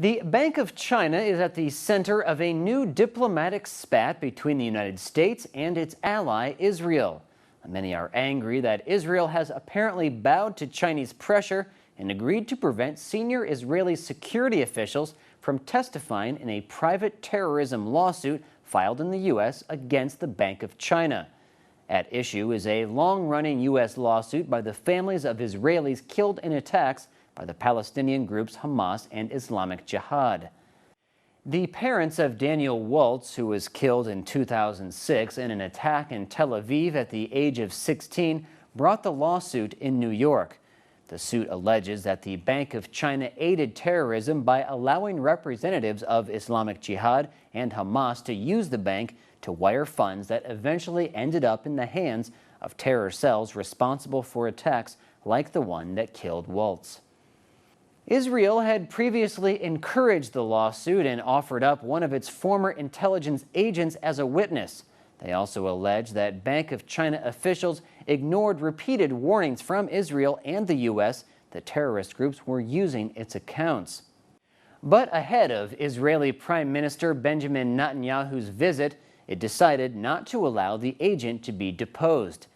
The Bank of China is at the center of a new diplomatic spat between the United States and its ally, Israel. Many are angry that Israel has apparently bowed to Chinese pressure and agreed to prevent senior Israeli security officials from testifying in a private terrorism lawsuit filed in the U.S. against the Bank of China. At issue is a long-running U.S. lawsuit by the families of Israelis killed in attacks by the Palestinian groups Hamas and Islamic Jihad. The parents of Daniel Waltz, who was killed in 2006 in an attack in Tel Aviv at the age of 16, brought the lawsuit in New York. The suit alleges that the Bank of China aided terrorism by allowing representatives of Islamic Jihad and Hamas to use the bank to wire funds that eventually ended up in the hands of terror cells responsible for attacks like the one that killed Waltz. Israel had previously encouraged the lawsuit and offered up one of its former intelligence agents as a witness. They also allege that Bank of China officials ignored repeated warnings from Israel and the U.S. that terrorist groups were using its accounts. But ahead of Israeli Prime Minister Benjamin Netanyahu's visit, it decided not to allow the agent to be deposed.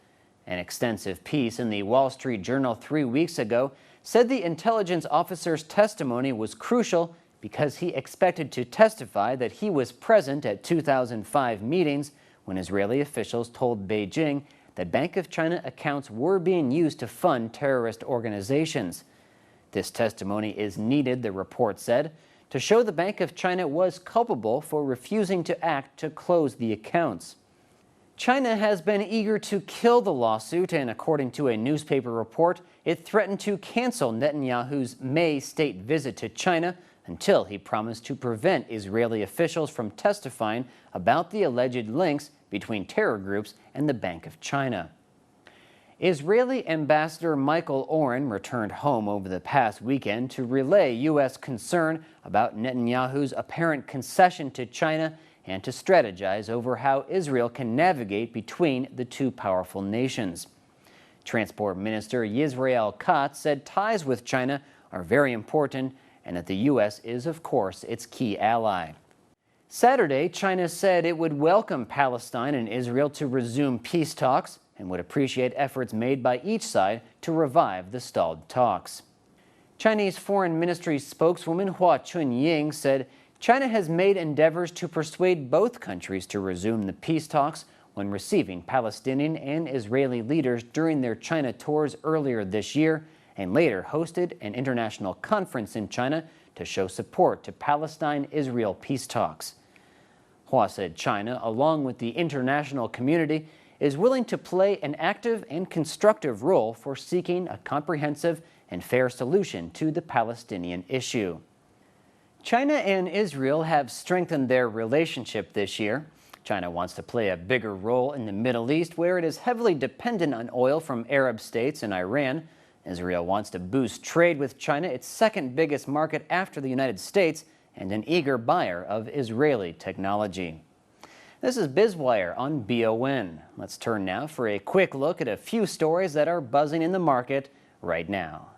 An extensive piece in the Wall Street Journal 3 weeks ago said the intelligence officer's testimony was crucial because he expected to testify that he was present at 2005 meetings when Israeli officials told Beijing that Bank of China accounts were being used to fund terrorist organizations. This testimony is needed, the report said, to show the Bank of China was culpable for refusing to act to close the accounts. China has been eager to kill the lawsuit, and according to a newspaper report, it threatened to cancel Netanyahu's May state visit to China until he promised to prevent Israeli officials from testifying about the alleged links between terror groups and the Bank of China. Israeli Ambassador Michael Oren returned home over the past weekend to relay U.S. concern about Netanyahu's apparent concession to China and to strategize over how Israel can navigate between the two powerful nations. Transport Minister Yisrael Katz said ties with China are very important and that the U.S. is, of course, its key ally. Saturday, China said it would welcome Palestine and Israel to resume peace talks and would appreciate efforts made by each side to revive the stalled talks. Chinese Foreign Ministry spokeswoman Hua Chunying said China has made endeavors to persuade both countries to resume the peace talks when receiving Palestinian and Israeli leaders during their China tours earlier this year, and later hosted an international conference in China to show support to Palestine-Israel peace talks. Hua said China, along with the international community, is willing to play an active and constructive role for seeking a comprehensive and fair solution to the Palestinian issue. China and Israel have strengthened their relationship this year. China wants to play a bigger role in the Middle East, where it is heavily dependent on oil from Arab states and Iran. Israel wants to boost trade with China, its second biggest market after the United States, and an eager buyer of Israeli technology. This is Biz Wire on BON. Let's turn now for a quick look at a few stories that are buzzing in the market right now.